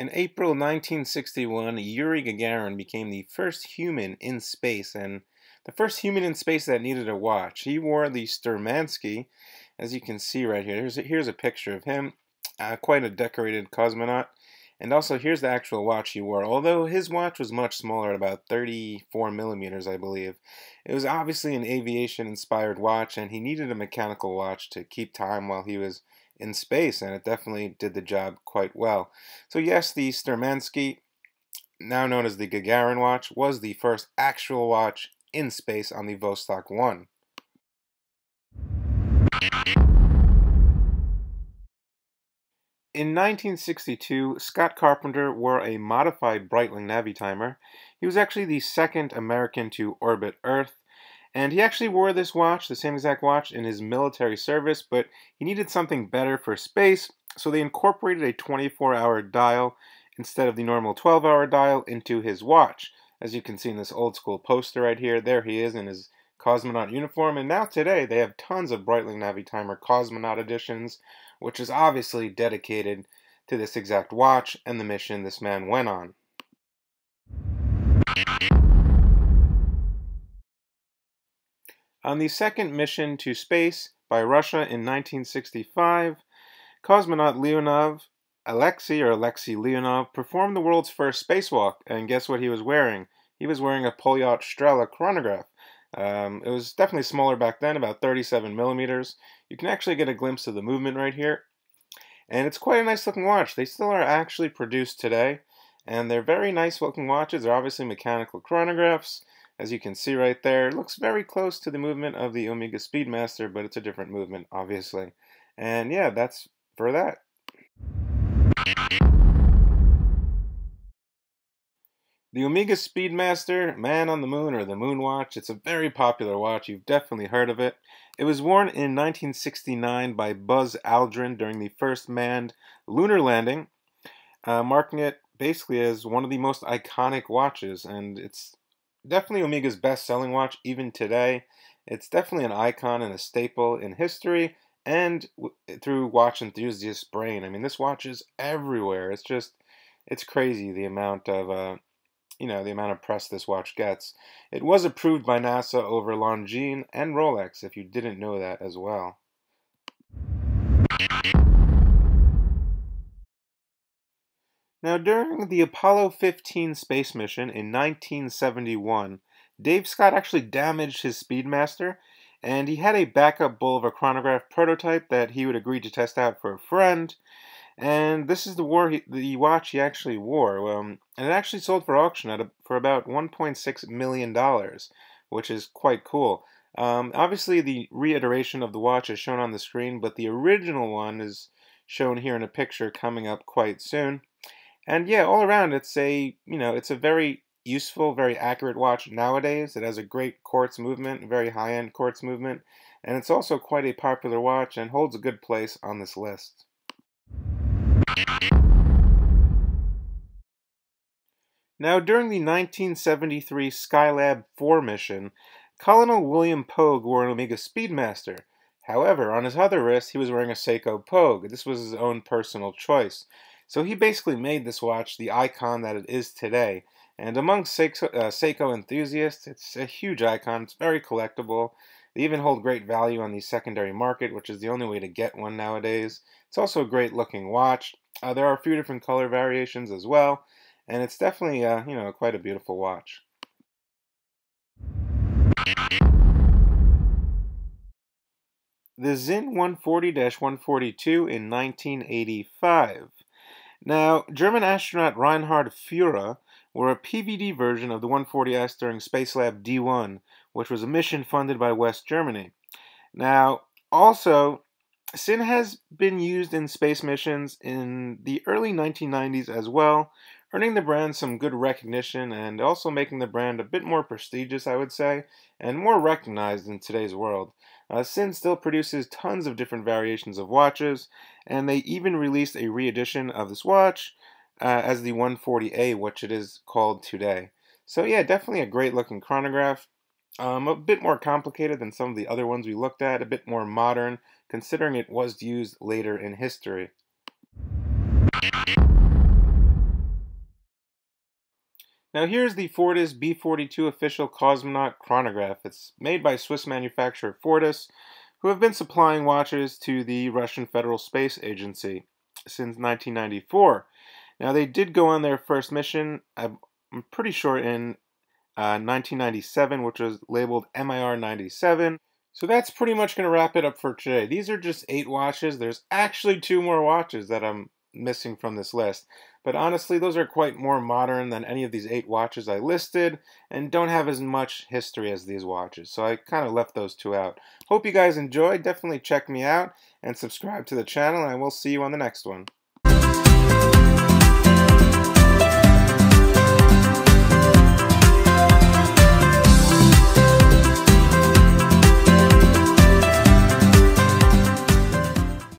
In April 1961, Yuri Gagarin became the first human in space, and the first human in space that needed a watch. He wore the STURMANSKIE, as you can see right here. Here's a picture of him, quite a decorated cosmonaut. And also, here's the actual watch he wore, although his watch was much smaller, at about 34 millimeters, I believe. It was obviously an aviation-inspired watch, and he needed a mechanical watch to keep time while he was in space, and it definitely did the job quite well. So yes, the STURMANSKIE, now known as the Gagarin watch, was the first actual watch in space on the Vostok 1. In 1962, Scott Carpenter wore a modified Breitling NAVITIMER. He was actually the second American to orbit Earth, and he actually wore this watch, the same exact watch, in his military service, but he needed something better for space, so they incorporated a 24-hour dial instead of the normal 12-hour dial into his watch. As you can see in this old-school poster right here, there he is in his cosmonaut uniform, and now today they have tons of Breitling NAVITIMER cosmonaut editions, which is obviously dedicated to this exact watch and the mission this man went on. On the second mission to space by Russia in 1965, cosmonaut Alexei Leonov performed the world's first spacewalk, and guess what he was wearing? He was wearing a Polyot STRELA chronograph. It was definitely smaller back then, about 37 millimeters. You can actually get a glimpse of the movement right here. And it's quite a nice looking watch. They still are actually produced today, and they're very nice looking watches. They're obviously mechanical chronographs. As you can see right there, it looks very close to the movement of the Omega SPEEDMASTER, but it's a different movement, obviously. And yeah, that's for that. The Omega SPEEDMASTER, Man on the Moon, or the MOONWATCH, it's a very popular watch. You've definitely heard of it. It was worn in 1969 by Buzz Aldrin during the first manned lunar landing, marking it basically as one of the most iconic watches, and it's definitely Omega's best-selling watch even today. It's definitely an icon and a staple in history and through watch enthusiasts' brain. I mean, this watch is everywhere. It's crazy the amount of the amount of press this watch gets. It was approved by NASA over Longines and Rolex, if you didn't know that as well. Now, during the Apollo 15 space mission in 1971, Dave Scott actually damaged his Speedmaster, and he had a backup BULOVA chronograph prototype that he would agree to test out for a friend. And this is the watch he actually wore, and it actually sold for auction for about $1.6 million, which is quite cool. Obviously, the reiteration of the watch is shown on the screen, but the original one is shown here in a picture coming up quite soon. And yeah, all around, it's a very useful, very accurate watch nowadays. It has a great quartz movement, very high-end quartz movement, and it's also quite a popular watch and holds a good place on this list. Now, during the 1973 Skylab 4 mission, Colonel William Pogue wore an Omega Speedmaster. However, on his other wrist, he was wearing a Seiko POGUE. This was his own personal choice. So he basically made this watch the icon that it is today. And among Seiko enthusiasts, it's a huge icon. It's very collectible. They even hold great value on the secondary market, which is the only way to get one nowadays. It's also a great looking watch. There are a few different color variations as well, and it's definitely quite a beautiful watch. The SINN 140-142 in 1985. Now, German astronaut Reinhard Führer wore a PVD version of the 140S during Spacelab D1, which was a mission funded by West Germany. Now, also, SINN has been used in space missions in the early 1990s as well, earning the brand some good recognition and also making the brand a bit more prestigious, I would say, and more recognized in today's world. SINN still produces tons of different variations of watches, and they even released a re-edition of this watch as the 140A, which it is called today. So yeah, definitely a great looking chronograph. A bit more complicated than some of the other ones we looked at, a bit more modern, considering it was used later in history. Now here's the Fortis B42 official cosmonaut chronograph. It's made by Swiss manufacturer Fortis, who have been supplying watches to the Russian Federal Space Agency since 1994. Now they did go on their first mission, I'm pretty sure in 1997, which was labeled MIR 97. So that's pretty much going to wrap it up for today. These are just 8 watches. There's actually 2 more watches that I'm missing from this list. But honestly, those are quite more modern than any of these 8 watches I listed and don't have as much history as these watches. So I kind of left those 2 out. Hope you guys enjoyed. Definitely check me out and subscribe to the channel, and I will see you on the next one.